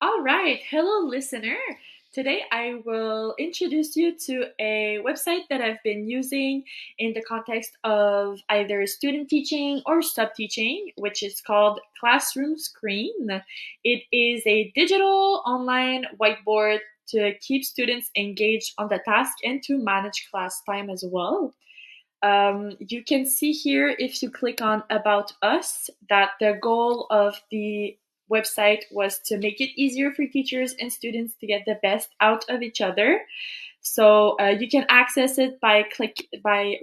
All right. Hello, listener. Today I will introduce you to a website that I've been using in the context of either student teaching or sub teaching, which is called Classroom Screen. It is a digital online whiteboard to keep students engaged on the task and to manage class time as well. You can see here if you click on About Us that the goal of the website was to make it easier for teachers and students to get the best out of each other. So you can access it by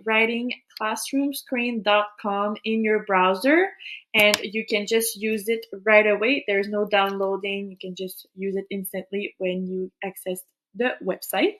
writing classroomscreen.com in your browser, and you can just use it right away. There's no downloading. You can just use it instantly when you access the website.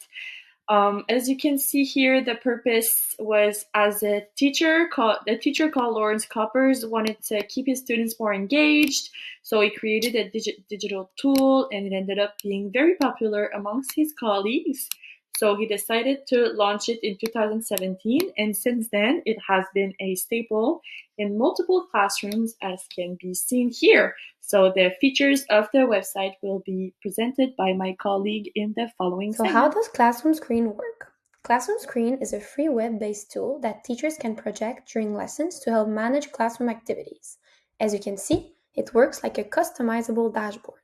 As you can see here, the purpose was as the teacher called Lawrence Coppers wanted to keep his students more engaged, so he created a digital tool, and it ended up being very popular amongst his colleagues. So he decided to launch it in 2017, and since then it has been a staple in multiple classrooms, as can be seen here. So the features of the website will be presented by my colleague in the following So how segment. does Classroom Screen work? Classroom Screen is a free web-based tool that teachers can project during lessons to help manage classroom activities. As you can see, it works like a customizable dashboard.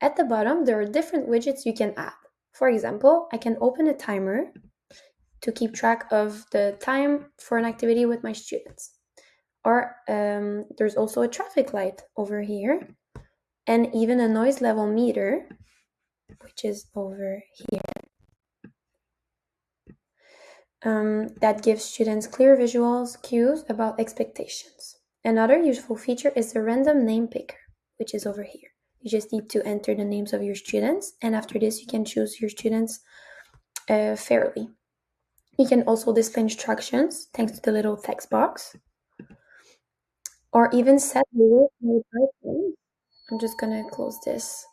At the bottom, there are different widgets you can add. For example, I can open a timer to keep track of the time for an activity with my students. Or there's also a traffic light over here, and even a noise level meter, which is over here, that gives students clear visuals, cues about expectations. Another useful feature is the random name picker, which is over here. You just need to enter the names of your students, and after this, you can choose your students fairly. You can also display instructions thanks to the little text box, or even set rules mode icons. I'm just gonna close this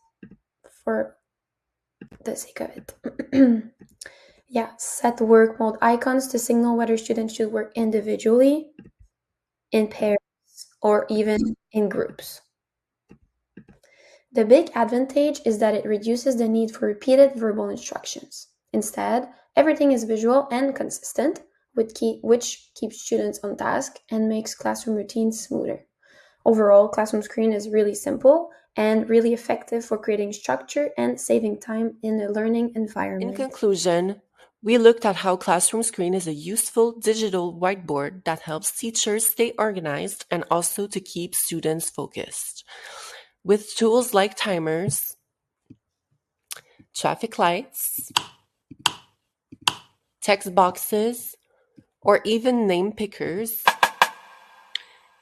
for the sake of it. Yeah, set work mode icons to signal whether students should work individually, in pairs, or even in groups. The big advantage is that it reduces the need for repeated verbal instructions. Instead, everything is visual and consistent, which keeps students on task and makes classroom routines smoother. Overall, Classroom Screen is really simple and really effective for creating structure and saving time in a learning In environment. conclusion, we looked at how Classroom Screen is a useful digital whiteboard that helps teachers stay organized and also to keep students focused. With tools like timers, traffic lights, text boxes, or even name pickers,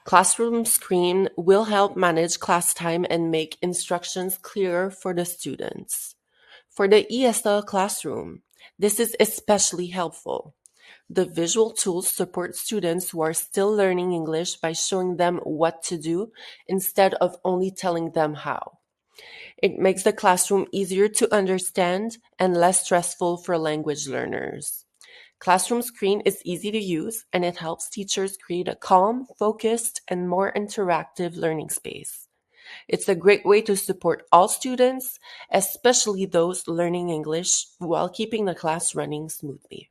Classroom Screen will help manage class time and make instructions clearer for the students. For the ESL classroom, this is especially helpful. The visual tools support students who are still learning English by showing them what to do instead of only telling them how. It makes the classroom easier to understand and less stressful for language learners. Classroom Screen is easy to use and it helps teachers create a calm, focused, and more interactive learning space. It's a great way to support all students, especially those learning English, while keeping the class running smoothly.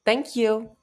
Thank you.